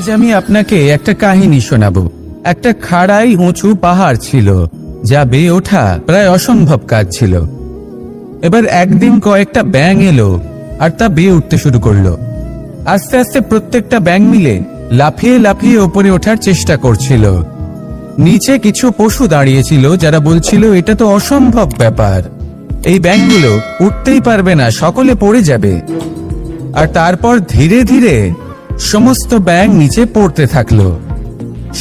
আজ আমি আপনাকে একটা কাহিনী শোনাবো। একটা খাড়াই উঁচু পাহাড় ছিল, যা বেয়ে ওঠা প্রায় অসম্ভব কাজ ছিল। এবার একদিন কয়েকটা ব্যাঙ এলো আর তা বেয়ে উঠতে শুরু করলো। আস্তে আস্তে প্রত্যেকটা ব্যাঙ মিলে লাফিয়ে লাফিয়ে ওপরে ওঠার চেষ্টা করছিল। নিচে কিছু পশু দাঁড়িয়েছিল যারা বলছিল, এটা তো অসম্ভব ব্যাপার, এই ব্যাঙগুলো উঠতেই পারবে না, সকলে পড়ে যাবে। আর তারপর ধীরে ধীরে সমস্ত ব্যাঙ নিচে পড়তে থাকলো।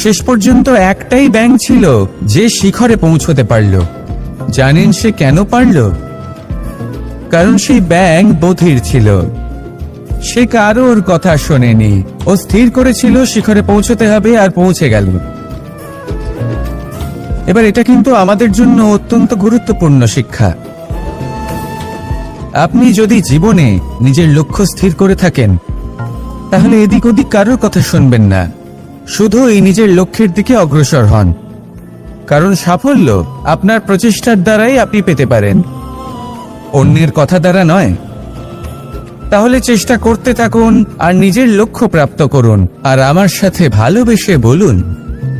শেষ পর্যন্ত একটাই ব্যাঙ ছিল যে শিখরে পৌঁছতে পারল। জানেন সে কেন পারল? কারণ সেই ব্যাঙ বধির ছিল। সে কারোর কথা শোনেনি, ও স্থির করেছিল শিখরে পৌঁছতে হবে, আর পৌঁছে গেল। এবার এটা কিন্তু আমাদের জন্য অত্যন্ত গুরুত্বপূর্ণ শিক্ষা। আপনি যদি জীবনে নিজের লক্ষ্য স্থির করে থাকেন, তাহলে এদিক ওদিক কারোর কথা শুনবেন না, শুধু এই নিজের লক্ষ্যের দিকে অগ্রসর হন। কারণ সাফল্য আপনার প্রচেষ্টার দ্বারাই আপনি পেতে পারেন, অন্যের কথা দ্বারা নয়। তাহলে চেষ্টা করতে থাকুন আর নিজের লক্ষ্য প্রাপ্ত করুন। আর আমার সাথে ভালোবেসে বলুন,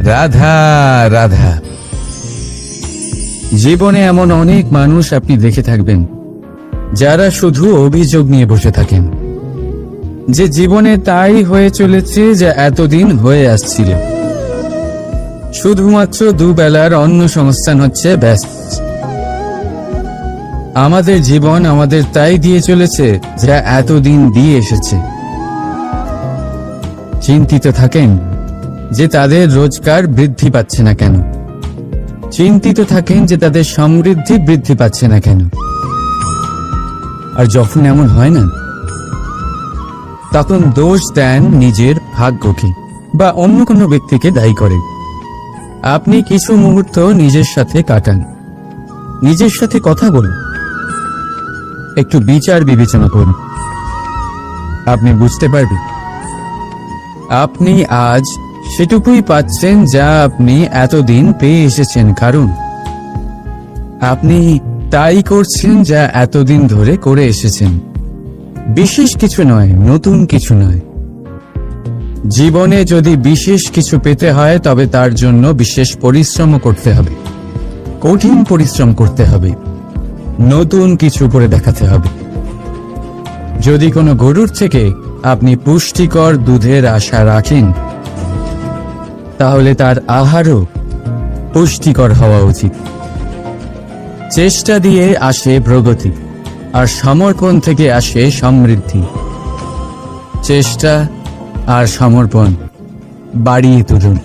রাধা রাধা। জীবনে এমন অনেক মানুষ আপনি দেখে থাকবেন যারা শুধু অভিযোগ নিয়ে বসে থাকেন যে জীবনে তাই হয়ে চলেছে যা এতদিন হয়ে আসছিল। শুধুমাত্র দুবেলার অন্ন সংস্থান হচ্ছে ব্যাস। আমাদের জীবন আমাদের তাই দিয়ে চলেছে যা এতদিন দিয়ে এসেছে। চিন্তিত থাকেন যে তাদের রোজগার বৃদ্ধি পাচ্ছে না কেন, চিন্তিত থাকেন যে তাদের সমৃদ্ধি বৃদ্ধি পাচ্ছে না কেন। আর যখন এমন হয় না, তখন দোষ দেন নিজের ভাগ্যকে বা অন্য কোনো ব্যক্তিকে দায়ী করেন। আপনি কিছু মুহূর্ত নিজের সাথে কাটান, নিজের সাথে কথা বলুন, একটু বিচার বিবেচনা করুন। আপনি বুঝতে পারবেন আপনি আজ সেটুকুই পাচ্ছেন যা আপনি এতদিন পেয়ে এসেছেন, কারণ আপনি তাই করছেন যা এতদিন ধরে করে এসেছেন। বিশেষ কিছু নয়, নতুন কিছু নয়। জীবনে যদি বিশেষ কিছু পেতে হয় তবে তার জন্য বিশেষ পরিশ্রম করতে হবে, কঠিন পরিশ্রম করতে হবে, নতুন কিছু করে দেখাতে হবে। যদি কোনো গরুর থেকে আপনি পুষ্টিকর দুধের আশা রাখেন, তাহলে তার আহারও পুষ্টিকর হওয়া উচিত। চেষ্টা দিয়ে আসে প্রগতি, আর সমর্পণ থেকে আসে সমৃদ্ধি। চেষ্টা আর সমর্পণ বাড়িয়ে তুলুন,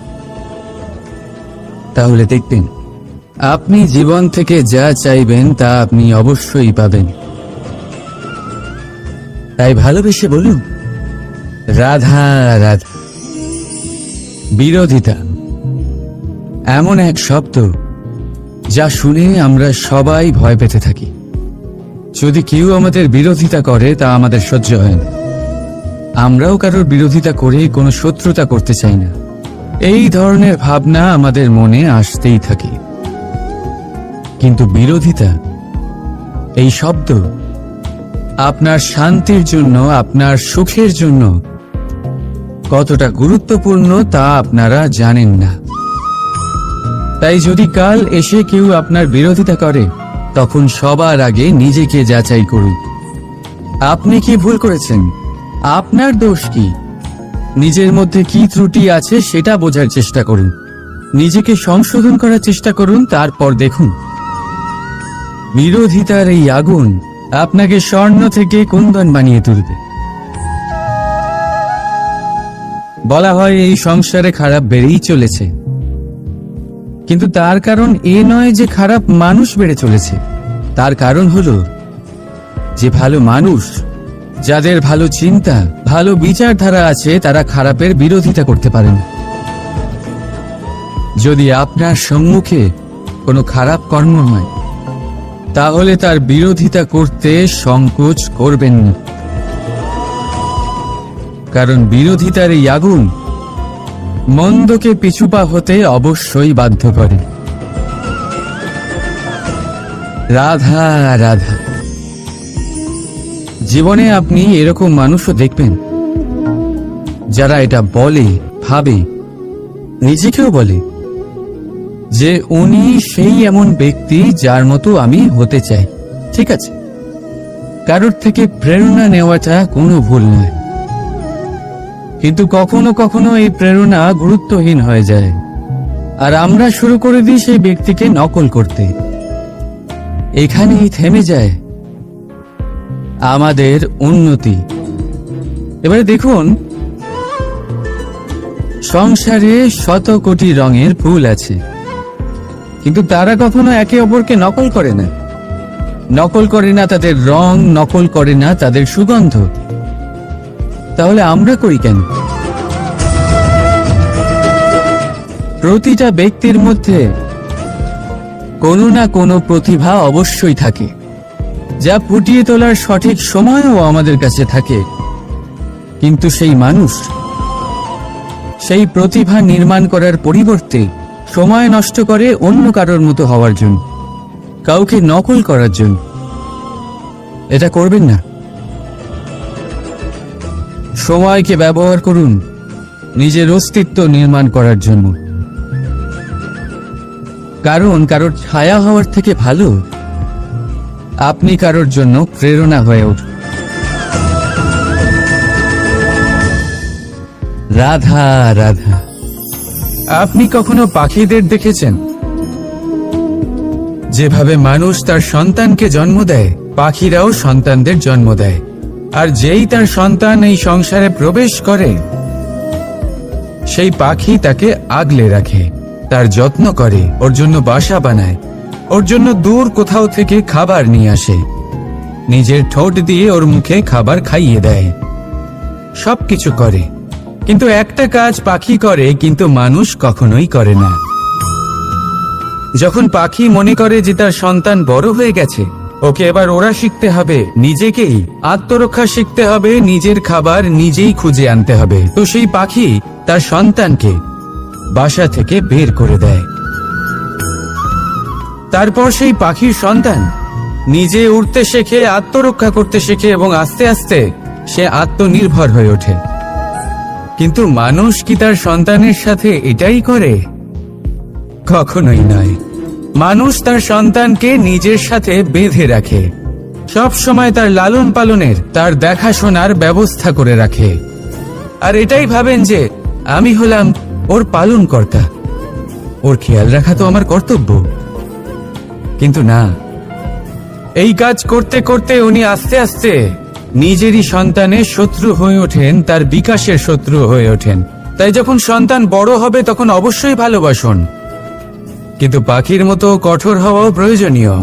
তাহলে দেখবেন আপনি জীবন থেকে যা চাইবেন তা আপনি অবশ্যই পাবেন। তাই ভালোবেসে বলুন, রাধা রাধা। বিরোধিতা এমন এক শব্দ যা শুনে আমরা সবাই ভয় পেতে থাকি। যদি কেউ আমাদের বিরোধিতা করে তা আমাদের সহ্য হয় না। আমরাও কারোর বিরোধিতা করে কোনো শত্রুতা করতে চাই না। এই ধরনের ভাবনা আমাদের মনে আসতেই থাকে। কিন্তু বিরোধিতা, এই শব্দ আপনার শান্তির জন্য, আপনার সুখের জন্য কতটা গুরুত্বপূর্ণ তা আপনারা জানেন না। তাই যদি কাল এসে কেউ আপনার বিরোধিতা করে, তখন সবার আগে নিজেকে যাচাই করুন। আপনি কি ভুল করেছেন? আপনার দোষ কি? নিজের মধ্যে কি ত্রুটি আছে সেটা বোঝার চেষ্টা করুন, নিজেকে সংশোধন করার চেষ্টা করুন। তারপর দেখুন বিরোধিতার এই আগুন আপনাকে স্বর্ণ থেকে কুন্দন বানিয়ে তুলবে। বলা হয় এই সংসারে খারাপ বেড়েই চলেছে, কিন্তু তার কারণ এ নয় যে খারাপ মানুষ বেড়ে চলেছে। তার কারণ হলো যে ভালো মানুষ, যাদের ভালো চিন্তা, ভালো বিচারধারা আছে, তারা খারাপের বিরোধিতা করতে পারে না। যদি আপনার সম্মুখে কোনো খারাপ কর্ম হয়, তাহলে তার বিরোধিতা করতে সংকোচ করবেন না, কারণ বিরোধিতার এই আগুন মন্দকে পিছুপা হতে অবশ্যই বাধ্য করে। রাধা রাধা। জীবনে আপনি এরকম মানুষও দেখবেন যারা এটা বলে ভাবে, নিজেকেও বলে যে উনি সেই এমন ব্যক্তি যার মতো আমি হতে চাই। ঠিক আছে, কারোর থেকে প্রেরণা নেওয়াটা কোনো ভুল নয়, কিন্তু কখনো কখনো এই প্রেরণা গুরুত্বহীন হয়ে যায় আর আমরা শুরু করে দিই সেই ব্যক্তিকে নকল করতে। এখানেই থেমে যায় আমাদের উন্নতি। এবারে দেখুন, সংসারে শত কোটি রঙের ফুল আছে, কিন্তু তারা কখনো একে অপরকে নকল করে না। নকল করে না তাদের রং, নকল করে না তাদের সুগন্ধ। তাহলে আমরা করি কেন? প্রতিটা ব্যক্তির মধ্যে কোনো না কোনো প্রতিভা অবশ্যই থাকে, যা ফুটিয়ে তোলার সঠিক সময়ও আমাদের কাছে থাকে। কিন্তু সেই মানুষ সেই প্রতিভা নির্মাণ করার পরিবর্তে সময় নষ্ট করে অন্য কারোর মতো হওয়ার জন্য, কাউকে নকল করার জন্য। এটা করবেন না। সময়কে ব্যবহার করুন নিজের অস্তিত্ব নির্মাণ করার জন্য, কারণ কারোর ছায়া হওয়ার থেকে ভালো আপনি কারোর জন্য প্রেরণা হয়ে উঠুন। রাধা রাধা। আপনি কখনো পাখিদের দেখেছেন? যেভাবে মানুষ তার সন্তানকে জন্ম দেয়, পাখিরাও সন্তানদের জন্ম দেয়। আর যেই তার সন্তান এই সংসারে প্রবেশ করে, সেই পাখি তাকে আগলে রাখে, তার যত্ন করে, ওর জন্য বাসা বানায়, ওর জন্য দূর কোথাও থেকে খাবার নিয়ে আসে, নিজের ঠোঁট দিয়ে ওর মুখে খাবার খাইয়ে দেয়, সবকিছু করে। কিন্তু একটা কাজ পাখি করে, কিন্তু মানুষ কখনোই করে না। যখন পাখি মনে করে যে তার সন্তান বড় হয়ে গেছে, ওকে এবার ওরা শিখতে হবে নিজেকেই আত্মরক্ষা শিখতে হবে, নিজের খাবার নিজেই খুঁজে আনতে হবে, তো সেই পাখি তার সন্তানকে বাসা থেকে বের করে দেয়। তারপর সেই পাখির সন্তান নিজে উড়তে শেখে, আত্মরক্ষা করতে শেখে এবং আস্তে আস্তে সে আত্মনির্ভর হয়ে ওঠে। কিন্তু মানুষ কি তার সন্তানের সাথে এটাই করে? কখনোই নয়। মানুষ তার সন্তানকে নিজের সাথে বেঁধে রাখে, সব সময় তার লালন পালনের, তার দেখাশোনার ব্যবস্থা করে রাখে, আর এটাই ভাবেন যে আমি হলাম ওর পালনকর্তা, ওর খেয়াল রাখা তো আমার কর্তব্য। কিন্তু না, এই কাজ করতে করতে উনি আস্তে আস্তে নিজেরই সন্তানের শত্রু হয়ে ওঠেন, তার বিকাশের শত্রু হয়ে ওঠেন। তাই যখন সন্তান বড় হবে তখন অবশ্যই ভালোবাসুন, কিন্তু পাখির মতো কঠোর হওয়াও প্রয়োজনীয়,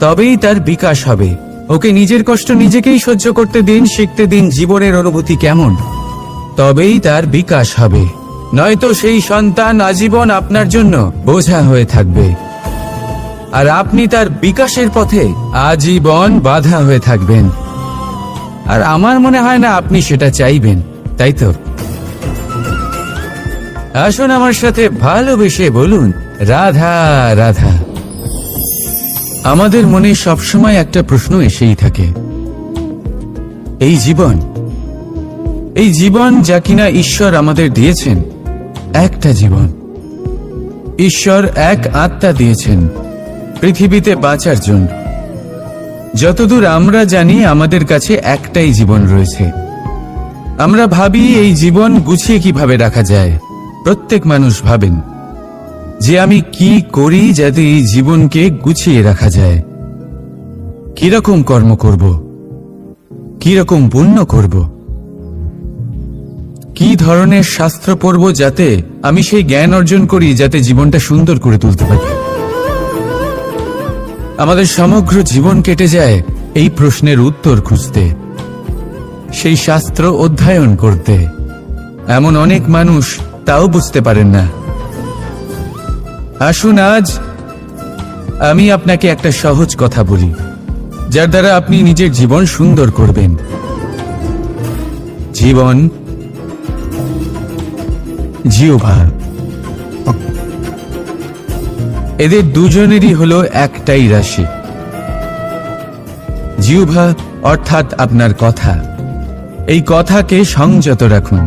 তবেই তার বিকাশ হবে। ওকে নিজের কষ্ট নিজেকেই সহ্য করতে দিন, শিখতে দিন জীবনের অনুভূতি কেমন, তবেই তার বিকাশ হবে। নয়তো সেই সন্তান আজীবন আপনার জন্য বোঝা হয়ে থাকবে, আর আপনি তার বিকাশের পথে আজীবন বাধা হয়ে থাকবেন। আর আমার মনে হয় না আপনি সেটা চাইবেন, তাই তো? আসুন আমার সাথে ভালোবেসে বলুন রাধা রাধা। আমাদের মনে সবসময় একটা প্রশ্ন এসেই থাকে, এই জীবন যা কিনা ঈশ্বর আমাদের দিয়েছেন, একটা জীবন, ঈশ্বর এক আত্মা দিয়েছেন পৃথিবীতে বাঁচার জন্য। যতদূর আমরা জানি আমাদের কাছে একটাই জীবন রয়েছে। আমরা ভাবি এই জীবন গুছিয়ে কিভাবে রাখা যায়। প্রত্যেক মানুষ ভাবেন যে আমি কি করি যাতে এই জীবনকে গুছিয়ে রাখা যায়, কিরকম কর্ম করব, কিরকম পুণ্য করব, কি ধরনের শাস্ত্র পড়ব যাতে আমি সেই জ্ঞান অর্জন করি যাতে জীবনটা সুন্দর করে তুলতে পারি। আমাদের সমগ্র জীবন কেটে যায় এই প্রশ্নের উত্তর খুঁজতে, সেই শাস্ত্র অধ্যয়ন করতে। এমন অনেক মানুষ তাও বুঝতে পারেন না। আসুন আজ আমি আপনাকে একটা সহজ কথা বলি, যার দ্বারা আপনি নিজের জীবন সুন্দর করবেন। জীবন, জিহ্বা, এদের দুজনেরই হলো একটাই রাশি। জিহ্বা অর্থাৎ আপনার কথা, এই কথাকে সংযত রাখুন।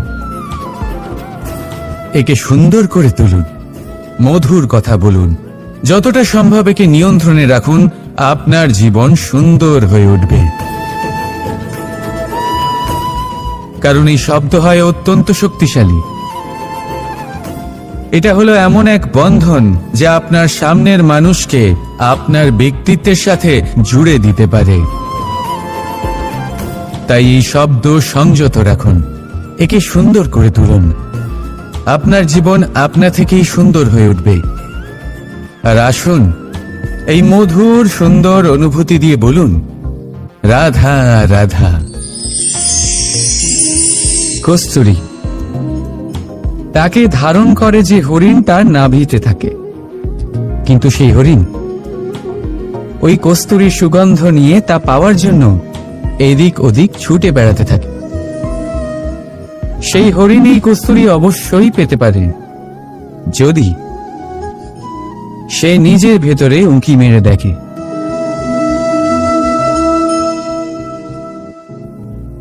একে সুন্দর করে তুলুন, মধুর কথা বলুন, যতটা সম্ভব একে নিয়ন্ত্রণে রাখুন, আপনার জীবন সুন্দর হয়ে উঠবে। কারণ এই শব্দ হয় অত্যন্ত শক্তিশালী। এটা হলো এমন এক বন্ধন যা আপনার সামনের মানুষকে আপনার ব্যক্তিত্বের সাথে জুড়ে দিতে পারে। তাই এই শব্দ সংযত রাখুন, একে সুন্দর করে তুলুন। আপনার জীবন আপনা থেকেই সুন্দর হয়ে উঠবে। আর আসুন, এই মধুর সুন্দর অনুভূতি দিয়ে বলুন, রাধা রাধা। কস্তুরী তাকে ধারণ করে যে হরিণ তার নাভিতে থাকে, কিন্তু সেই হরিণ ওই কস্তুরীর সুগন্ধ নিয়ে তা পাওয়ার জন্য এদিক ওদিক ছুটে বেড়াতে থাকে। সেই হরিণ এই কস্তুরী অবশ্যই পেতে পারে যদি সে নিজের ভেতরে উঁকি মেরে দেখে।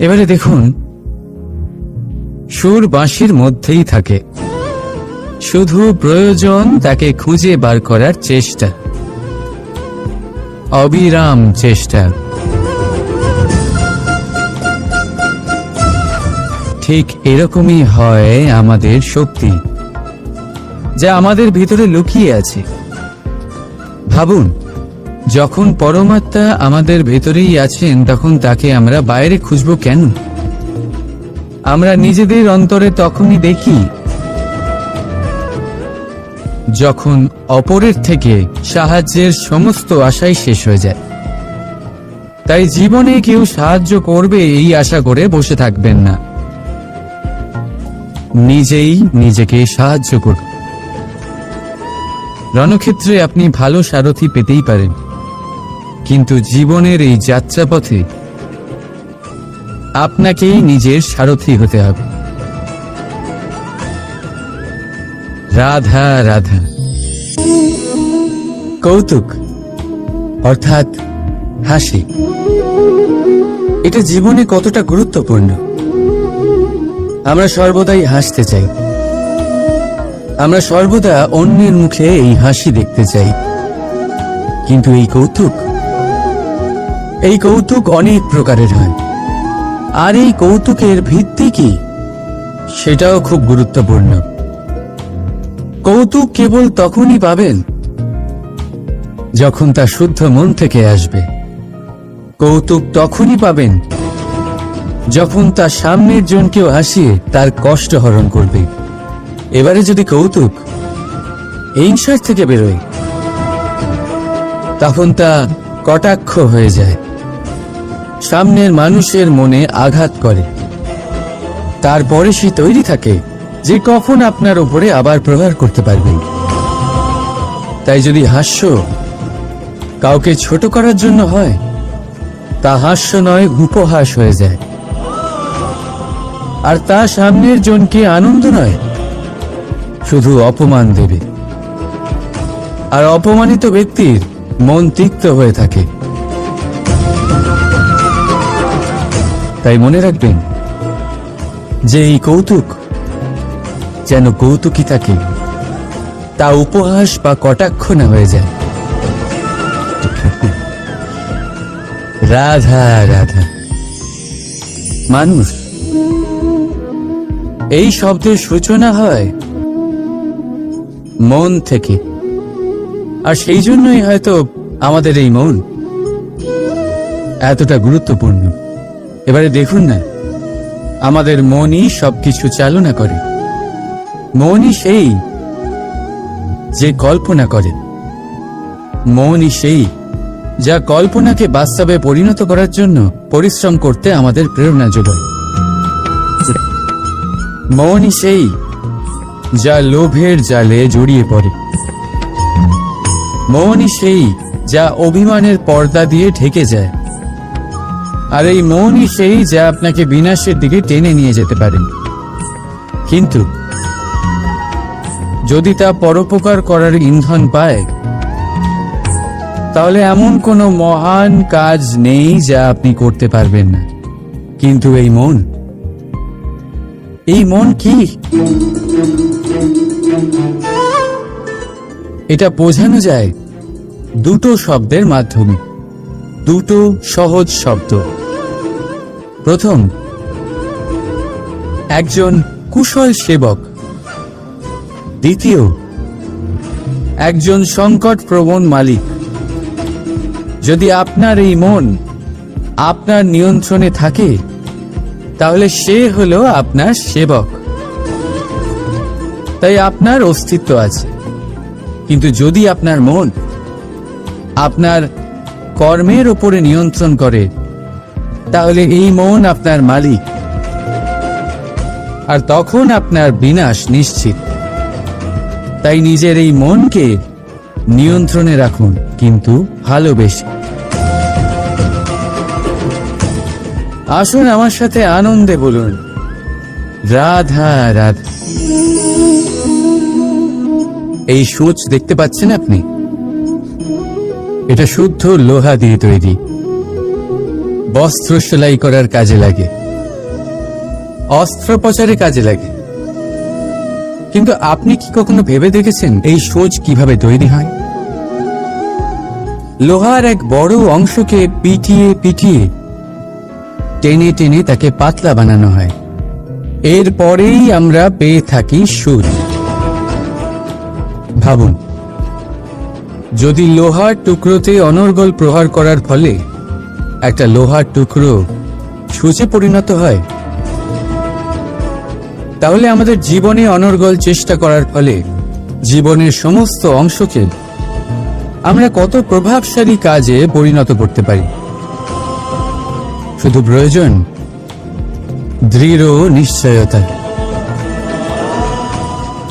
এবারে দেখুন, সুর বাঁশির মধ্যেই থাকে, শুধু প্রয়োজন তাকে খুঁজে বার করার চেষ্টা, অবিরাম চেষ্টা। ঠিক এরকমই হয় আমাদের শক্তি, যা আমাদের ভিতরে লুকিয়ে আছে। ভাবুন, যখন পরমাত্মা আমাদের ভেতরেই আছেন, তখন তাকে আমরা বাইরে খুঁজব কেন? আমরা নিজেদের অন্তরে তখনই দেখি যখন অপরের থেকে সাহায্যের সমস্ত আশাই শেষ হয়ে যায়। তাই জীবনে কেউ সাহায্য করবে এই আশা করে বসে থাকবেন না, নিজেই নিজেকে সাহায্য করুন। রণক্ষেত্রে আপনি ভালো সারথি পেতেই পারেন, কিন্তু জীবনের এই যাত্রাপথে আপনাকেই নিজের সারথি হতে হবে। রাধা রাধা। কৌতুক অর্থাৎ হাসি, এটা জীবনে কতটা গুরুত্বপূর্ণ। আমরা সর্বদাই হাসতে চাই, আমরা সর্বদা অন্যের মুখে এই হাসি দেখতে চাই, কিন্তু এই কৌতুক অনেক প্রকারের হয়। আর এই কৌতুকের ভিত্তি কি, সেটাও খুব গুরুত্বপূর্ণ। কৌতুক কেবল তখনই পাবেন যখন তা শুদ্ধ মন থেকে আসবে। কৌতুক তখনই পাবেন যখন তা সামনের জনকেও হাসিয়ে তার কষ্ট হরণ করবে। এবারে যদি কৌতুক হিংসার থেকে বেরোয়, তখন তা কটাক্ষ হয়ে যায়, সামনের মানুষের মনে আঘাত করে। তারপরে সে তৈরি থাকে যে কখন আপনার উপরে আবার প্রহার করতে পারবে। তাই যদি হাস্য কাউকে ছোট করার জন্য হয়, তা হাস্য নয়, উপহাস হয়ে যায়। আর তা সামনের জনকে আনন্দ নয়, শুধু অপমান দেবে। আর অপমানিত ব্যক্তির মন তিক্ত হয়ে থাকে। তাই মনে রাখবেন যে এই কৌতুক যেন কৌতুকই থাকে, তা উপহাস বা কটাক্ষ না হয়ে যায়। রাধা রাধা। মানুষ এই শব্দের সূচনা হয় মন থেকে, আর সেই জন্যই হয়তো আমাদের এই মন এতটা গুরুত্বপূর্ণ। এবারে দেখুন না, আমাদের মনই সবকিছু চালনা করে। মনই সেই যে কল্পনা করে, মনই সেই যা কল্পনাকে বাস্তবে পরিণত করার জন্য পরিশ্রম করতে আমাদের প্রেরণা যোগায়। মনই সেই যা লোভের জালে জড়িয়ে পড়ে। মনই সেই যা অভিমানের পর্দা দিয়ে ঢেকে যায়। আর এই মনই সেই যা আপনাকে বিনাশের দিকে টেনে নিয়ে যেতে পারে। কিন্তু যদি তা পরোপকার করার ইন্ধন পায়, তাহলে এমন কোনো মহান কাজ নেই যা আপনি করতে পারবেন না। কিন্তু এই মন কি? এটা বোঝানো যায় দুটো শব্দের মাধ্যমে, দুটো সহজ শব্দ। প্রথম, একজন কুশল সেবক। দ্বিতীয়, একজন সংকট প্রবণ মালিক। যদি আপনার এই মন আপনার নিয়ন্ত্রণে থাকে, তাহলে সে হলো আপনার সেবক। তাই আপনার অস্তিত্ব আছে। কিন্তু যদি আপনার মন আপনার কর্মের উপরে নিয়ন্ত্রণ করে, তাহলে এই মন আপনার মালিক, আর তখন আপনার বিনাশ নিশ্চিত। তাই নিজের এই মনকে নিয়ন্ত্রণে রাখুন, কিন্তু ভালোবেসে। আসুন আমার সাথে আনন্দে বলুন, রাধা রাধা। এই সূচ দেখতে পাচ্ছেন আপনি? এটা শুদ্ধ লোহা দিয়ে তৈরি। বস্ত্র সেলাই করার কাজে লাগে, অস্ত্রোপচারে কাজে লাগে। কিন্তু আপনি কি কখনো ভেবে দেখেছেন এই সূচ কিভাবে তৈরি হয়? লোহার এক বড় অংশকে পিটিয়ে পিটিয়ে টেনে টেনে তাকে পাতলা বানানো হয়। এরপরেই আমরা পেয়ে থাকি সূচ। ভাবুন, যদি লোহার টুকরোতে অনর্গল প্রহার করার ফলে একটা লোহার টুকরো সূচে পরিণত হয়, তাহলে আমাদের জীবনে অনর্গল চেষ্টা করার ফলে জীবনের সমস্ত অংশকে আমরা কত প্রভাবশালী কাজে পরিণত করতে পারি। শুধু প্রয়োজন দৃঢ় নিশ্চয়তা।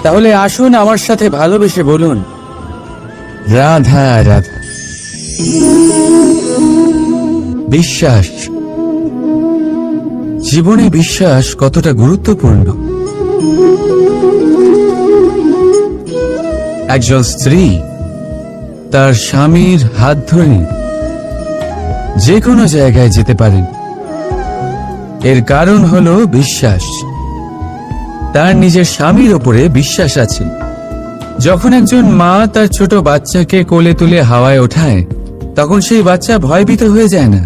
তাহলে আসুন আমার সাথে ভালোবেসে বলুন, রাধা রাধা। বিশ্বাস, জীবনে বিশ্বাস কতটা গুরুত্বপূর্ণ। একজন স্ত্রী তার স্বামীর হাত ধরে যে কোনো জায়গায় যেতে পারেন। এর কারণ হলো বিশ্বাস। তার নিজের স্বামীর ওপরে বিশ্বাস আছে। যখন একজন মা তার ছোট বাচ্চাকে কোলে তুলে হাওয়ায় ওঠায়, তখন সেই বাচ্চা ভয়ভীত হয়ে যায় না।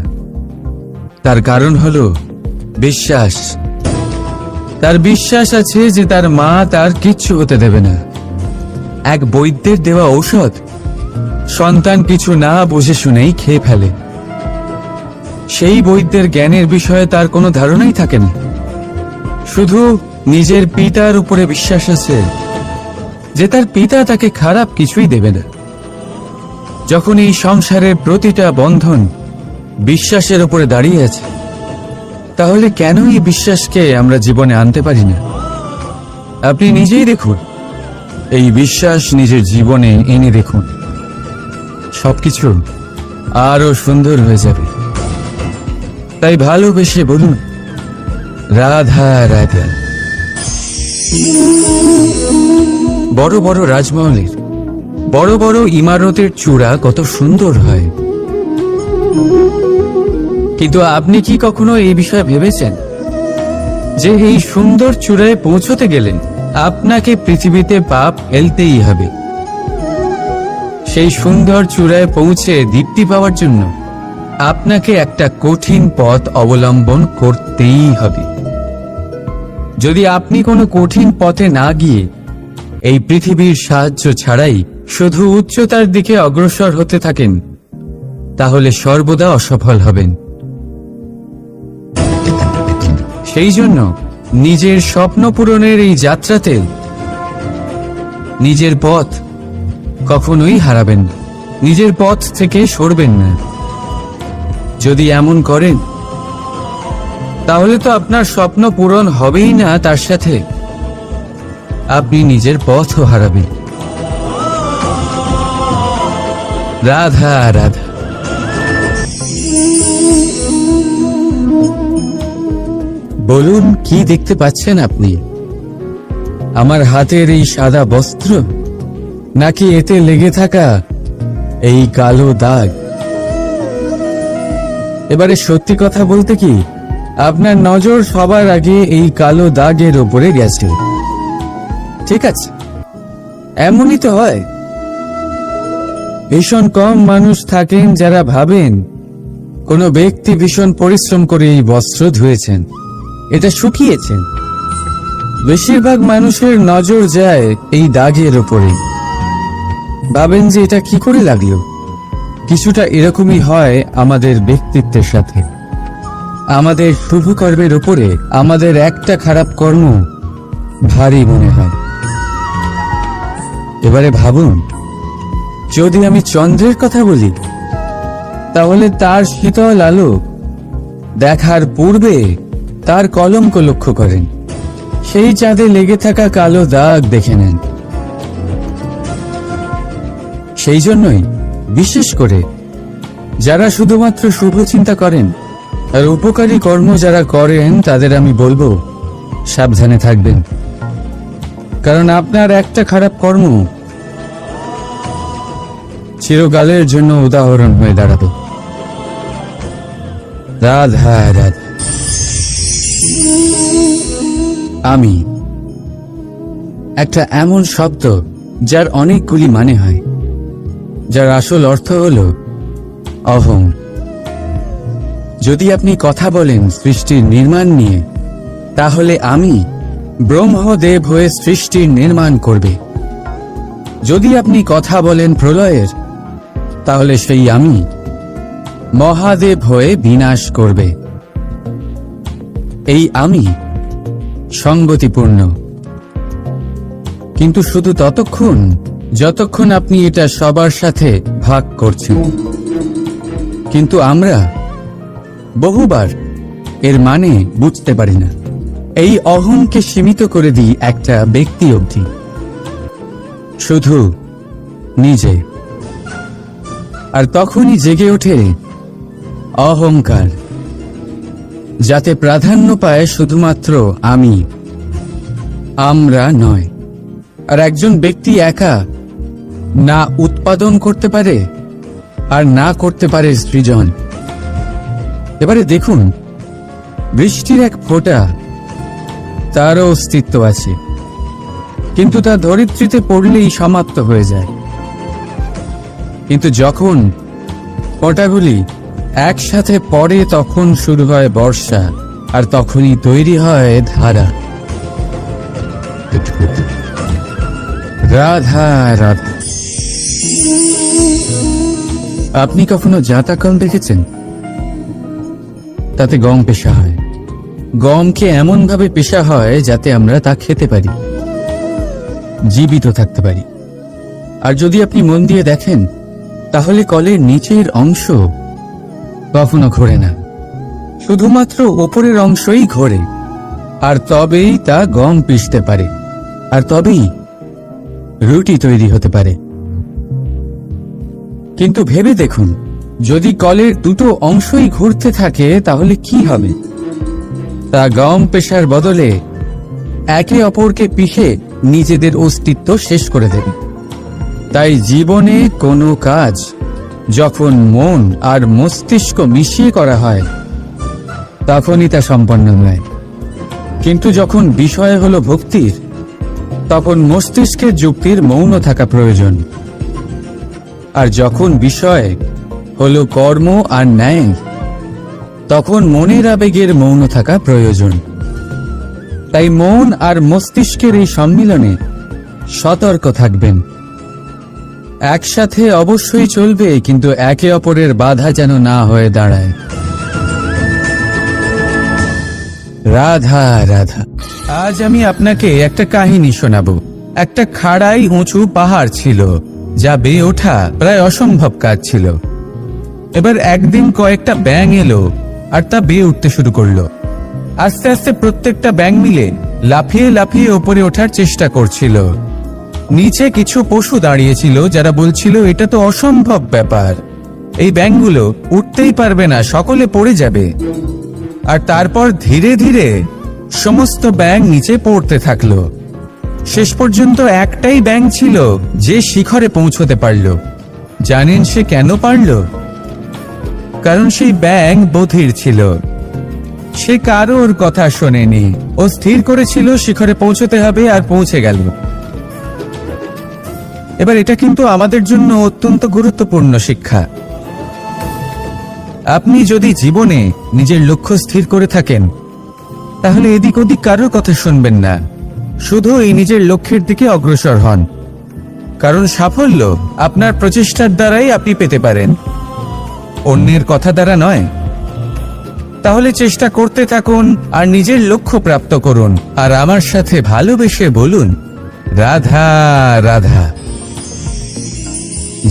তার কারণ হলো বিশ্বাস। তার বিশ্বাস আছে যে তার মা তার কিচ্ছু হতে দেবে না। এক বৈদ্যের দেওয়া ঔষধ সন্তান কিছু না বুঝে শুনেই খেয়ে ফেলে। সেই বৈদ্যের জ্ঞানের বিষয়ে তার কোনো ধারণাই থাকে না। শুধু নিজের পিতার উপরে বিশ্বাস আছে যে তার পিতা তাকে খারাপ কিছুই দেবে না। যখন এই সংসারের প্রতিটা বন্ধন বিশ্বাসের উপরে দাঁড়িয়ে আছে, তাহলে কেন এই বিশ্বাসকে আমরা জীবনে আনতে পারি না? আপনি নিজেই দেখুন, এই বিশ্বাস নিজের জীবনে এনে দেখুন, সবকিছু আরো সুন্দর হয়ে যাবে। তাই ভালোবেসে বলুন, রাধা রাধা। বড় বড় রাজমহলের বড় বড় ইমারতের চূড়া কত সুন্দর হয়, কিন্তু আপনি কি কখনো এই বিষয়ে ভেবেছেন যে এই সুন্দর চূড়ায় পৌঁছতে গেলে আপনাকে পৃথিবীতে পাপ ফেলতেই হবে? সেই সুন্দর চূড়ায় পৌঁছে দীপ্তি পাওয়ার জন্য আপনাকে একটা কঠিন পথ অবলম্বন করতেই হবে। যদি আপনি কোনো কঠিন পথে না গিয়ে এই পৃথিবীর সাহায্য ছাড়াই শুধু উচ্চতার দিকে অগ্রসর হতে থাকেন, তাহলে সর্বদা অসফল হবেন। সেই জন্য নিজের স্বপ্ন পূরণের এই যাত্রাতে নিজের পথ কখনোই হারাবেন না, নিজের পথ থেকে সরবেন না। যদি এমন করেন, তাহলে তো আপনার স্বপ্ন পূরণ হবেই না, তার সাথে আপনি নিজের পথও হারাবেন। রাধা রাধা। বলুন, কি দেখতে পাচ্ছেন আপনি? আমার হাতের এই সাদা বস্ত্র, নাকি এতে লেগে থাকা এই কালো দাগ? এবারে সত্যি কথা বলতে কি, আপনার নজর সবার আগে এই কালো দাগের ওপরে গেছে। ঠিক আছে, এমনই তো হয়। ভীষণ কম মানুষ থাকেন যারা ভাবেন কোনো ব্যক্তি ভীষণ পরিশ্রম করে এই বস্ত্র ধুয়েছেন, এটা শুকিয়েছেন। বেশিরভাগ মানুষের নজর যায় এই দাগের উপরে, ভাবেন যে এটা কি করে লাগলো। কিছুটা এরকমই হয় আমাদের ব্যক্তিত্বের সাথে। আমাদের শুভ কর্মের উপরে আমাদের একটা খারাপ কর্ম ভারী মনে হয়। এবারে ভাবুন, যদি আমি চন্দ্রের কথা বলি, তাহলে তার শীতল আলো দেখার পূর্বে তার কলঙ্ক লক্ষ্য করেন, সেই চাঁদে লেগে থাকা কালো দাগ দেখে নেন। সেই জন্যই বিশেষ করে যারা শুধুমাত্র শুভ চিন্তা করেন আর উপকারী কর্ম যারা করেন, তাদের আমি বলবো সাবধানে থাকবেন। কারণ আপনার একটা খারাপ কর্ম চিরকালের জন্য উদাহরণ হয়ে দাঁড়াবে। রাধা রাধা। আমি একটা এমন শব্দ যার অনেকগুলি মানে হয়, যার আসল অর্থ হল অহং। যদি আপনি কথা বলেন সৃষ্টির নির্মাণ নিয়ে, তাহলে আমি ব্রহ্মদেব হয়ে সৃষ্টির নির্মাণ করবে। যদি আপনি কথা বলেন প্রলয়ের, তাহলে সেই আমি মহাদেব হয়ে বিনাশ করবে। এই আমি সঙ্গতিপূর্ণ, কিন্তু শুধু ততক্ষণ যতক্ষণ আপনি এটা সবার সাথে ভাগ করছেন। কিন্তু আমরা বহুবার এর মানে বুঝতে পারি না। এই অহংকে সীমিত করে দিই একটা ব্যক্তি অবধি, শুধু নিজে। আর তখনই জেগে ওঠে অহংকার, যাতে প্রাধান্য পায় শুধুমাত্র আমি, আমরা নয়। আর একজন ব্যক্তি একা না উৎপাদন করতে পারে আর না করতে পারে সৃজন। এবারে দেখুন, বৃষ্টির এক ফোঁটা, তারও অস্তিত্ব আছে, কিন্তু তা ধরিত্রীতে পড়লেই সমাপ্ত হয়ে যায়। কিন্তু যখন ফোঁটাগুলি একসাথে পড়ে, তখন শুরু হয় বর্ষা, আর তখনই তৈরি হয় ধারা। রাধা রাধা। আপনি কখনো জাঁতা গম দেখেছেন? তাতে গম পেশা হয়। গমকে এমন ভাবে পেশা হয় যাতে আমরা তা খেতে পারি, জীবিত থাকতে পারি। আর যদি আপনি মন দিয়ে দেখেন, তাহলে কলের নিচের অংশ কখনো ঘোরে না, শুধুমাত্র ওপরের অংশই ঘোরে। আর তবেই তা গম পিষতে পারে, আর তবেই রুটি তৈরি হতে পারে। কিন্তু ভেবে দেখুন, যদি কলের দুটো অংশই ঘুরতে থাকে, তাহলে কি হবে? তা গম পেশার বদলে একে অপরকে পিষে নিজেদের অস্তিত্ব শেষ করে দেবে। তাই জীবনে কোনো কাজ যখন মন আর মস্তিষ্ক মিশিয়ে করা হয়, তখনই তা সম্পন্ন হয়। কিন্তু যখন বিষয় হলো ভক্তির, তখন মস্তিষ্কের যুক্তির মৌন থাকা প্রয়োজন। আর যখন বিষয় হলো কর্ম আর ন্যায়, তখন মনের আবেগের মৌন থাকা প্রয়োজন। তাই মন আর মস্তিষ্কের এই সম্মিলনে সতর্ক থাকবেন। একসাথে অবশ্যই চলবে, কিন্তু একে অপরের বাধা যেন না হয়ে দাঁড়ায়। রাধা রাধা। আজ আমি আপনাকে একটা কাহিনী শোনাবো। একটা খাড়াই উঁচু পাহাড় ছিল, যা বেয়ে ওঠা প্রায় অসম্ভব কাজ ছিল। এবার একদিন কয়েকটা ব্যাঙ এলো আর তা বেয়ে উঠতে শুরু করলো। আস্তে আস্তে প্রত্যেকটা ব্যাঙ মিলে লাফিয়ে লাফিয়ে ওপরে ওঠার চেষ্টা করছিল। নিচে কিছু পশু দাঁড়িয়েছিল, যারা বলছিল এটা তো অসম্ভব ব্যাপার, এই ব্যাঙগুলো উঠতেই পারবে না, সকলে পড়ে যাবে। আর তারপর ধীরে ধীরে সমস্ত ব্যাঙ নিচে পড়তে থাকলো। শেষ পর্যন্ত একটাই ব্যাঙ ছিল যে শিখরে পৌঁছতে পারল। জানেন সে কেন পারল? কারণ সেই ব্যাঙ বধির ছিল। সে কারোর কথা শোনেনি, ও স্থির করেছিল শিখরে পৌঁছতে হবে, আর পৌঁছে গেল। এবার এটা কিন্তু আমাদের জন্য অত্যন্ত গুরুত্বপূর্ণ শিক্ষা। আপনি যদি জীবনে নিজের লক্ষ্য স্থির করে থাকেন, তাহলে এদিক ওদিক কারোর কথা শুনবেন না, শুধু এই নিজের লক্ষ্যের দিকে অগ্রসর হন। কারণ সাফল্য আপনার প্রচেষ্টার দ্বারাই আপনি পেতে পারেন, অন্যের কথা দ্বারা নয়। তাহলে চেষ্টা করতে থাকুন আর নিজের লক্ষ্য প্রাপ্ত করুন। আর আমার সাথে ভালোবেসে বলুন, রাধা রাধা।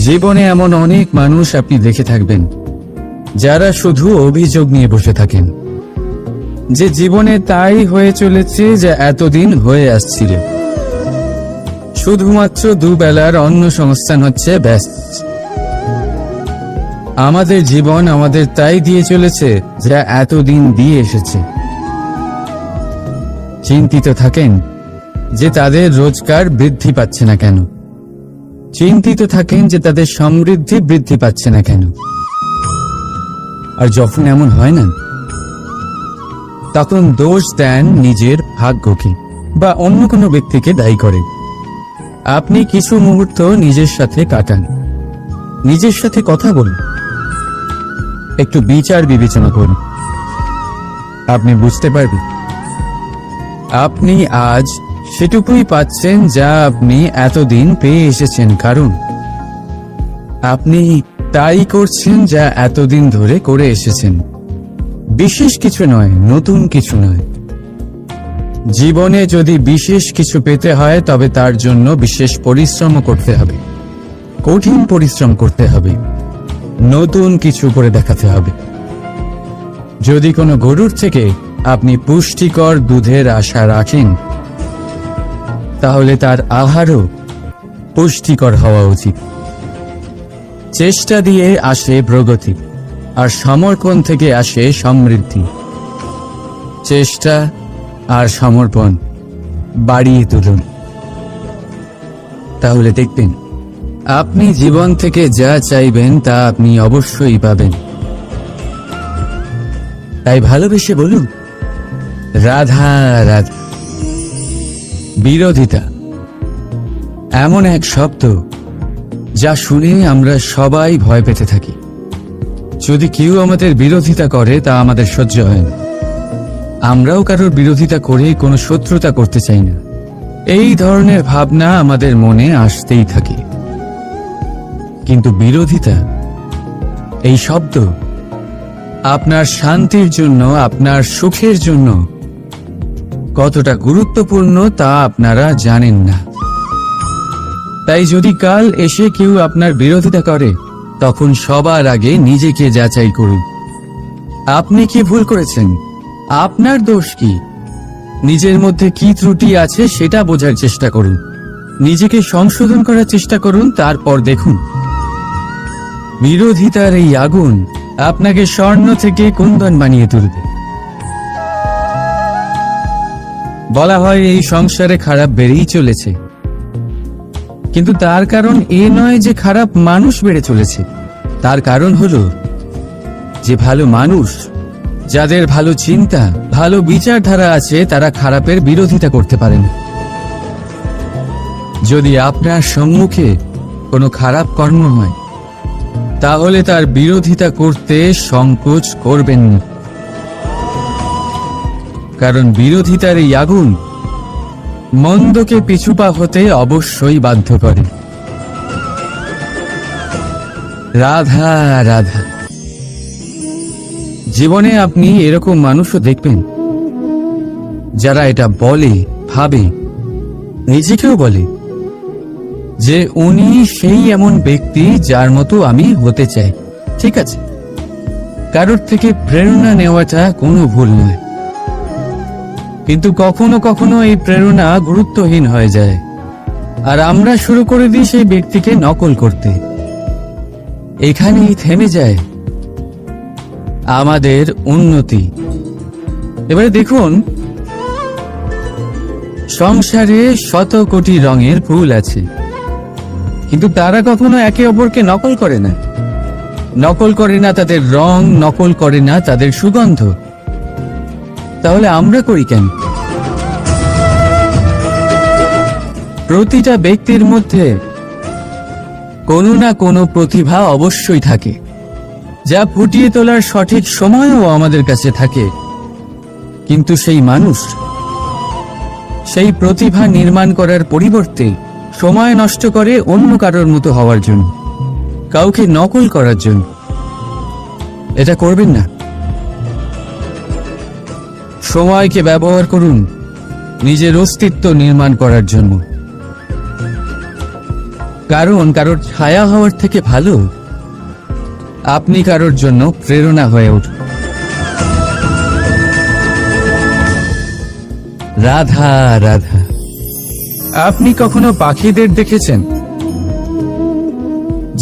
জীবনে এমন অনেক মানুষ আপনি দেখে থাকবেন যারা শুধু অভিযোগ নিয়ে বসে থাকেন যে জীবনে তাই হয়ে চলেছে যা এতদিন হয়ে আসছিল। শুধুমাত্র দুবেলার অন্ন সংস্থান হচ্ছে ব্যাস। আমাদের জীবন আমাদের তাই দিয়ে চলেছে যা এতদিন দিয়ে এসেছে। চিন্তিত থাকেন যে তাদের রোজগার বৃদ্ধি পাচ্ছে না কেন, চিন্তিত থাকেন যে তাদের সমৃদ্ধি বৃদ্ধি পাচ্ছে না কেন। আর যখন এমন হয় না, তখন দোষ দেন নিজের ভাগ্যকে বা অন্য কোনো ব্যক্তিকে দায়ী করেন। আপনি কিছু মুহূর্ত নিজের সাথে কাটান, নিজের সাথে কথা বলুন, একটু বিচার বিবেচনা করুন। আপনি বুঝতে পারবেন আপনি আজ সেটুকুই পাচ্ছেন যা আপনি এতদিন পেয়ে এসেছেন, কারণ আপনি তাই করছেন যা এতদিন ধরে করে এসেছেন। বিশেষ কিছু নয়, নতুন কিছু নয়। জীবনে যদি বিশেষ কিছু পেতে হয় তবে তার জন্য বিশেষ পরিশ্রম করতে হবে, কঠিন পরিশ্রম করতে হবে, নতুন কিছু করে দেখাতে হবে। যদি কোনো গরুর থেকে আপনি পুষ্টিকর দুধের আশা রাখেন, তাহলে তার আহারও পুষ্টিকর হওয়া উচিত। চেষ্টা দিয়ে আসে প্রগতি, আর সমর্পণ থেকে আসে সমৃদ্ধি। চেষ্টা আর সমর্পণ বাড়িয়ে তুলুন, তাহলে দেখবেন আপনি জীবন থেকে যা চাইবেন তা আপনি অবশ্যই পাবেন। তাই ভালোবেসে বলুন, রাধা রাধা। বিরোধিতা এমন এক শব্দ যা শুনে আমরা সবাই ভয় পেতে থাকি। যদি কেউ আমাদের বিরোধিতা করে তা আমাদের সহ্য হয় না। আমরাও কারোর বিরোধিতা করে কোনো শত্রুতা করতে চাই না। এই ধরনের ভাবনা আমাদের মনে আসতেই থাকে। কিন্তু বিরোধিতা, এই শব্দ আপনার শান্তির জন্য, আপনার সুখের জন্য কতটা গুরুত্বপূর্ণ তা আপনারা জানেন না। তাই যদি কাল এসে কেউ আপনার বিরোধিতা করে, তখন সবার আগে নিজেকে যাচাই করুন। আপনি কি ভুল করেছেন? আপনার দোষ কি? নিজের মধ্যে কি ত্রুটি আছে সেটা বোঝার চেষ্টা করুন, নিজেকে সংশোধন করার চেষ্টা করুন। তারপর দেখুন বিরোধিতার এই আগুন আপনাকে স্বর্ণ থেকে কুন্দন বানিয়ে তুলবে। বলা হয় এই সংসারে খারাপ বেড়েই চলেছে, কিন্তু তার কারণ এ নয় যে খারাপ মানুষ বেড়ে চলেছে। তার কারণ হলো যে ভালো মানুষ, যাদের ভালো চিন্তা, ভালো বিচারধারা আছে, তারা খারাপের বিরোধিতা করতে পারে না। যদি আপনার সম্মুখে কোনো খারাপ কর্ম হয়, তাহলে তার বিরোধিতা করতে সংকোচ করবেন না, কারণ বিরোধিতার এই আগুন মন্দকে পিছুপা হতে অবশ্যই বাধ্য করে। রাধা রাধা। জীবনে আপনি এরকম মানুষও দেখবেন যারা এটা বলে, ভাবে, নিজেকেও বলে যে উনি সেই এমন ব্যক্তি যার মতো আমি হতে চাই। ঠিক আছে, কারোর থেকে প্রেরণা নেওয়াটা কোনো ভুল নয়, কিন্তু কখনো কখনো এই প্রেরণা গুরুত্বহীন হয়ে যায় আর আমরা শুরু করে দিই সেই ব্যক্তিকে নকল করতে। এখানেই থেমে যায় আমাদের উন্নতি। এবারে দেখুন, সংসারে শত কোটি রঙের ফুল আছে, কিন্তু তারা কখনো একে অপরকে নকল করে না। নকল করে না তাদের রং, নকল করে না তাদের সুগন্ধ। তাহলে আমরা করি কেন? প্রতিটা ব্যক্তির মধ্যে কোনো না কোনো প্রতিভা অবশ্যই থাকে, যা ফুটিয়ে তোলার সঠিক সময়ও আমাদের কাছে থাকে। কিন্তু সেই মানুষ সেই প্রতিভা নির্মাণ করার পরিবর্তে সময় নষ্ট করে অন্য কারোর মতো হওয়ার জন্য, কাউকে নকল করার জন্য। এটা করবেন না। সময়কে ব্যবহার করুন নিজের অস্তিত্ব নির্মাণ করার জন্য। কারণ কারোর ছায়া হওয়ার থেকে ভালো আপনি কারোর জন্য প্রেরণা হয়ে উঠুন। রাধা রাধা। আপনি কখনো পাখিদের দেখেছেন?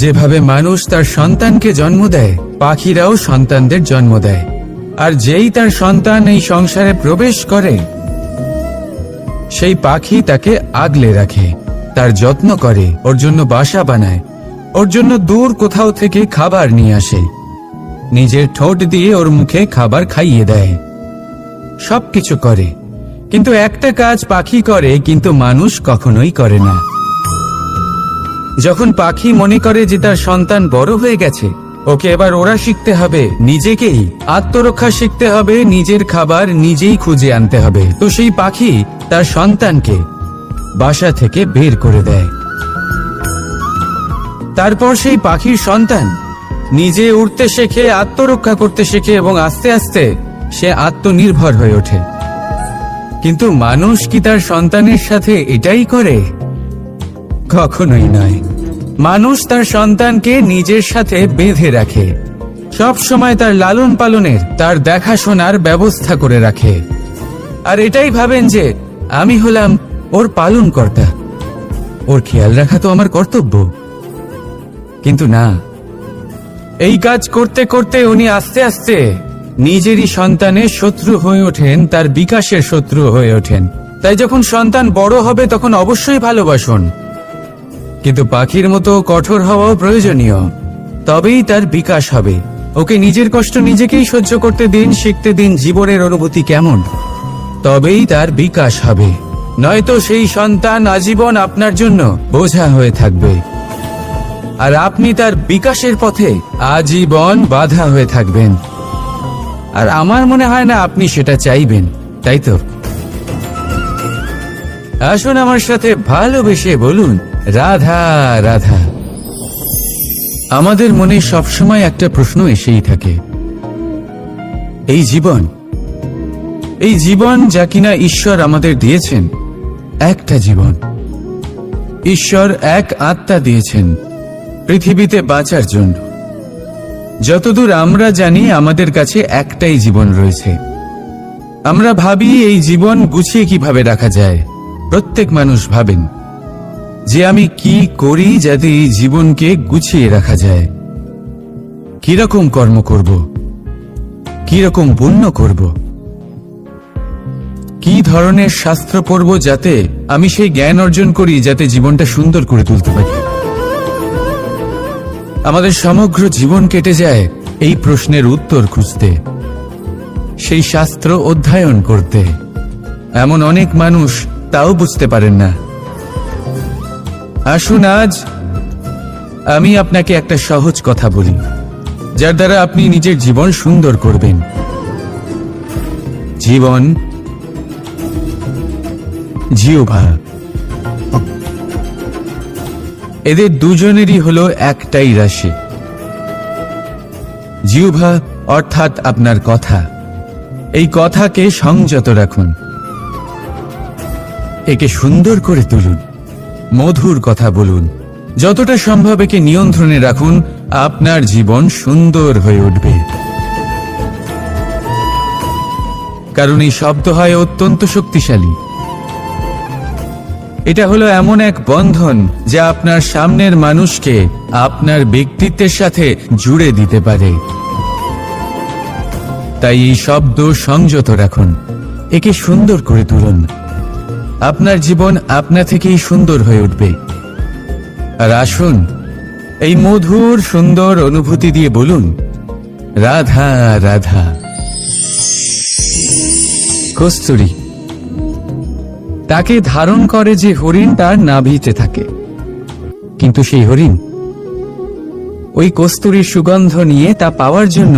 যেভাবে মানুষ তার সন্তানকে জন্ম দেয়, পাখিরাও সন্তানদের জন্ম দেয়। আর যেই তার সন্তান এই সংসারে প্রবেশ করে, সেই পাখি তাকে আগলে রাখে, তার যত্ন করে, ওর জন্য বাসা বানায়, ওর জন্য দূর কোথাও থেকে খাবার নিয়ে আসে, নিজের ঠোঁট দিয়ে ওর মুখে খাবার খাইয়ে দেয়, সবকিছু করে। কিন্তু একটা কাজ পাখি করে, কিন্তু মানুষ কখনোই করে না। যখন পাখি মনে করে যে তার সন্তান বড় হয়ে গেছে, ওকে এবার ওরা শিখতে হবে, নিজেকেই আত্মরক্ষা শিখতে হবে, নিজের খাবার নিজেই খুঁজে আনতে হবে, তো সেই পাখি তার সন্তানকে বাসা থেকে বের করে দেয়। তারপর সেই পাখির সন্তান নিজে উড়তে শেখে, আত্মরক্ষা করতে শেখে এবং আস্তে আস্তে সে আত্মনির্ভর হয়ে ওঠে। কিন্তু মানুষ কি তার সন্তানের সাথে এটাই করে? কখনোই নয়। মানুষ তার সন্তানকে নিজের সাথে বেঁধে রাখে, সব সময় তার লালন পালনের, তার দেখাশোনার ব্যবস্থা করে রাখে। আর এটাই ভাবেন যে আমি হলাম ওর পালনকর্তা, ওর খেয়াল রাখা তো আমার কর্তব্য। কিন্তু না, এই কাজ করতে করতে উনি আস্তে আস্তে নিজেরই সন্তানের শত্রু হয়ে ওঠেন, তার বিকাশের শত্রু হয়ে ওঠেন। তাই যখন সন্তান বড় হবে তখন অবশ্যই ভালোবাসুন, কিন্তু পাখির মতো কঠোর হওয়াও প্রয়োজনীয়, তবেই তার বিকাশ হবে। ওকে নিজের কষ্ট নিজেকেই সহ্য করতে দিন, শিখতে দিন জীবনের অনুভূতি কেমন, তবেই তার বিকাশ হবে। নয়তো সেই সন্তান আজীবন আপনার জন্য বোঝা হয়ে থাকবে, আর আপনি তার বিকাশের পথে আজীবন বাধা হয়ে থাকবেন। আর আমার মনে হয় না আপনি সেটা চাইবেন, তাই তো? আসুন আমার সাথে ভালোবেসে বলুন রাধা রাধা। আমাদের মনে সবসময় একটা প্রশ্ন এসেই থাকে, এই জীবন যা কিনা ঈশ্বর আমাদের দিয়েছেন, একটা জীবন। ঈশ্বর এক আত্মা দিয়েছেন পৃথিবীতে বাঁচার জন্য। যতদূর আমরা জানি আমাদের কাছে একটাই জীবন রয়েছে। আমরা ভাবি এই জীবন গুছিয়ে কিভাবে রাখা যায়। প্রত্যেক মানুষ ভাবেন যে আমি কি করি যাতে এই জীবনকে গুছিয়ে রাখা যায়, কিরকম কর্ম করব, কিরকম পুণ্য করব, কি ধরনের শাস্ত্র পড়ব যাতে আমি সেই জ্ঞান অর্জন করি, যাতে জীবনটা সুন্দর করে তুলতে পারি। আমাদের সমগ্র জীবন কেটে যায় এই প্রশ্নের উত্তর খুঁজতে, সেই শাস্ত্র অধ্যয়ন করতে। এমন অনেক মানুষ তাও বুঝতে পারেন না। আসুন আজ আমি আপনাকে একটা সহজ কথা বলি, যার দ্বারা আপনি নিজের জীবন সুন্দর করবেন। জীবন, জিহ্বা, এদের দুজনেরই হলো একটাই রাশি। জিহ্বা অর্থাৎ আপনার কথা, এই কথাকে সংযত রাখুন, একে সুন্দর করে তুলুন, মধুর কথা বলুন, যতটা সম্ভব একে নিয়ন্ত্রণে রাখুন। আপনার জীবন সুন্দর হয়ে উঠবে। কারণ এই শব্দ হয় অত্যন্ত শক্তিশালী। এটা হলো এমন এক বন্ধন যা আপনার সামনের মানুষকে আপনার ব্যক্তিত্বের সাথে জুড়ে দিতে পারে। তাই এই শব্দ সংযত রাখুন, একে সুন্দর করে তুলুন। আপনার জীবন আপনা থেকেই সুন্দর হয়ে উঠবে। আর আসুন এই মধুর সুন্দর অনুভূতি দিয়ে বলুন রাধা রাধা। কস্তুরী তাকে ধারণ করে যে হরিণ তার নাভিতে থাকে, কিন্তু সেই হরিণ ওই কস্তুরীর সুগন্ধ নিয়ে তা পাওয়ার জন্য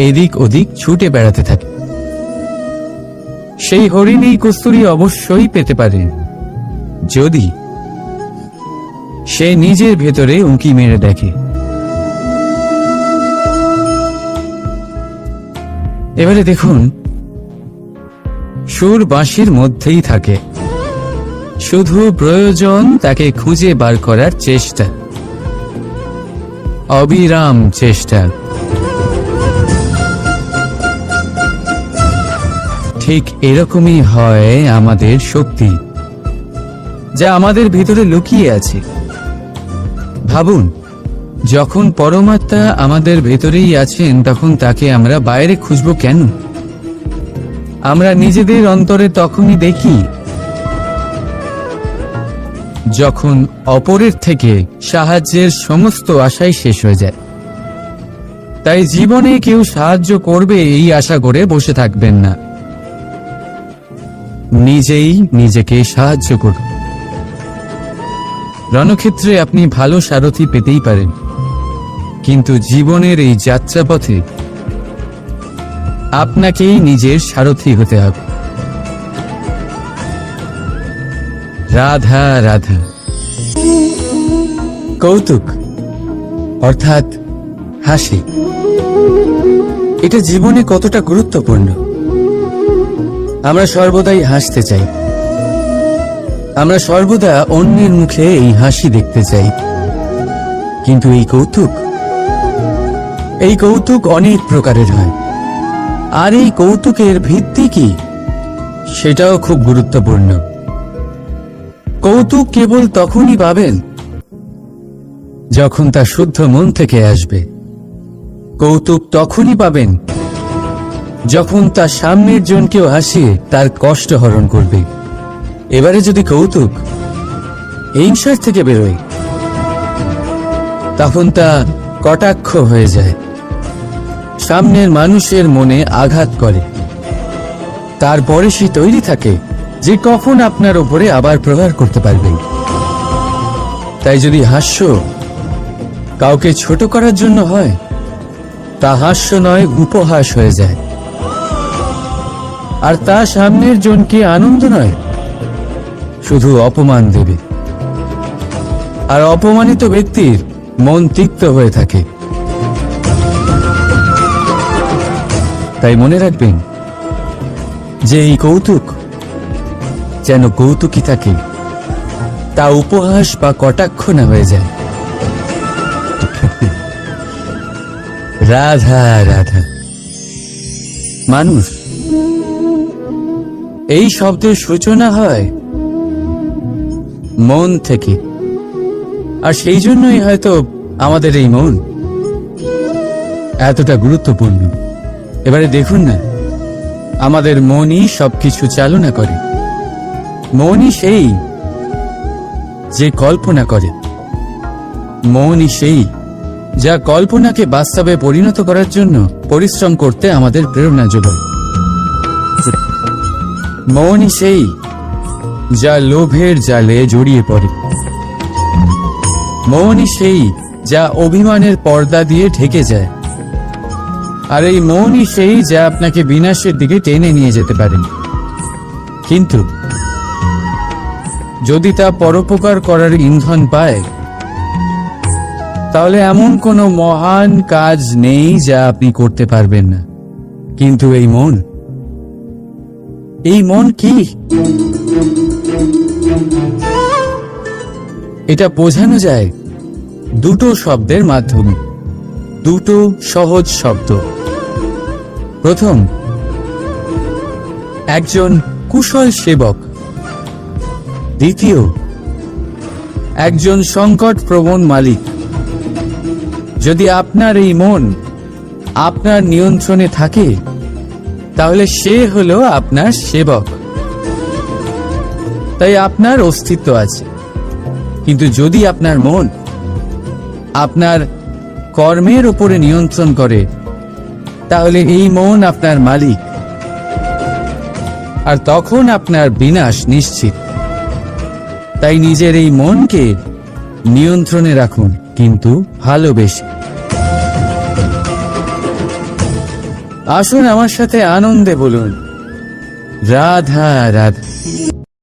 এদিক ওদিক ছুটে বেড়াতে থাকে। সেই হরিণ এই কস্তুরী অবশ্যই পেতে পারে যদি সে নিজের ভেতরে উঁকি মেরে দেখে। এবারে দেখুন, সুর বাঁশির মধ্যেই থাকে, শুধু প্রয়োজন তাকে খুঁজে বার করার চেষ্টা, অবিরাম চেষ্টা। ঠিক এরকমই হয় আমাদের শক্তি, যা আমাদের ভিতরে লুকিয়ে আছে। ভাবুন, যখন পরমাত্মা আমাদের ভেতরেই আছেন, তখন তাকে আমরা বাইরে খুঁজব কেন? আমরা নিজেদের অন্তরে তখনই দেখি যখন অপরের থেকে সাহায্যের সমস্ত আশাই শেষ হয়ে যায়। তাই জীবনে কেউ সাহায্য করবে এই আশা করে বসে থাকবেন না, নিজেই নিজেকে সাহায্য করুন। রণক্ষেত্রে আপনি ভালো সারথি পেতেই পারেন, কিন্তু জীবনের এই যাত্রাপথে আপনাকেই নিজের সারথি হতে হবে। রাধা রাধা। কৌতুক অর্থাৎ হাসি, এটা জীবনে কতটা গুরুত্বপূর্ণ। আমরা সর্বদাই হাসতে চাই, আমরা সর্বদা অন্যের মুখে এই হাসি দেখতে চাই। কিন্তু এই কৌতুক অনেক প্রকারের হয়, আর এই কৌতুকের ভিত্তি কি সেটাও খুব গুরুত্বপূর্ণ। কৌতুক কেবল তখনই পাবেন যখন তা শুদ্ধ মন থেকে আসবে। কৌতুক তখনই পাবেন যখন তা সামনের জনকেও হাসিয়ে তার কষ্ট হরণ করবে। এবারে যদি কৌতুক হিংসার থেকে বেরোয়, তখন তা কটাক্ষ হয়ে যায়, সামনের মানুষের মনে আঘাত করে। তারপরে সে তৈরি থাকে যে কখন আপনার উপরে আবার প্রহার করতে পারবে। তাই যদি হাস্য কাউকে ছোট করার জন্য হয়, তা হাস্য নয়, উপহাস হয়ে যায়। আর তা সামনের জনকে আনন্দ নয়, শুধু অপমান দেবে। আর অপমানিত ব্যক্তির মন তিক্ত হয়ে থাকে। তাই মনে রাখবেন যে এই কৌতুক যেন কৌতুকই থাকে, তা উপহাস বা কটাক্ষ না হয়ে যায়। রাধা রাধা। মানুষ এই শব্দের সূচনা হয় মন থেকে, আর সেই জন্যই হয়তো আমাদের এই মন এতটা গুরুত্বপূর্ণ। এবারে দেখুন না, আমাদের মনই সবকিছু চালনা করে। মনই সেই যে কল্পনা করে, মনই সেই যা কল্পনাকে বাস্তবে পরিণত করার জন্য পরিশ্রম করতে আমাদের প্রেরণা যোগায়। মনই সেই যা লোভের জালে জড়িয়ে পড়ে। মনই সেই যা অভিমানের পর্দা দিয়ে ঢেকে যায়। আর এই মনই সেই যা আপনাকে বিনাশের দিকে টেনে নিয়ে যেতে পারে। কিন্তু যদি তা পরোপকার করার ইন্ধন পায়, তাহলে এমন কোনো মহান কাজ নেই যা আপনি করতে পারবেন না। কিন্তু এই মন কি? এটা বোঝানো যায় দুটো শব্দের মাধ্যমে, দুটো সহজ শব্দ। প্রথম, একজন কুশল সেবক। দ্বিতীয়, একজন সংকট প্রবণ মালিক। যদি আপনার এই মন আপনার নিয়ন্ত্রণে থাকে, তাহলে সে হলো আপনার সেবক। তাই আপনার অস্তিত্ব আছে। কিন্তু যদি আপনার মন আপনার কর্মের উপরে নিয়ন্ত্রণ করে, তাহলে এই মন আপনার মালিক, আর তখন আপনার বিনাশ নিশ্চিত। তাই নিজের এই মনকে নিয়ন্ত্রণে রাখুন। কিন্তু ভালোবেসে। আসুন আমার সাথে আনন্দে বলুন রাধা রাধা।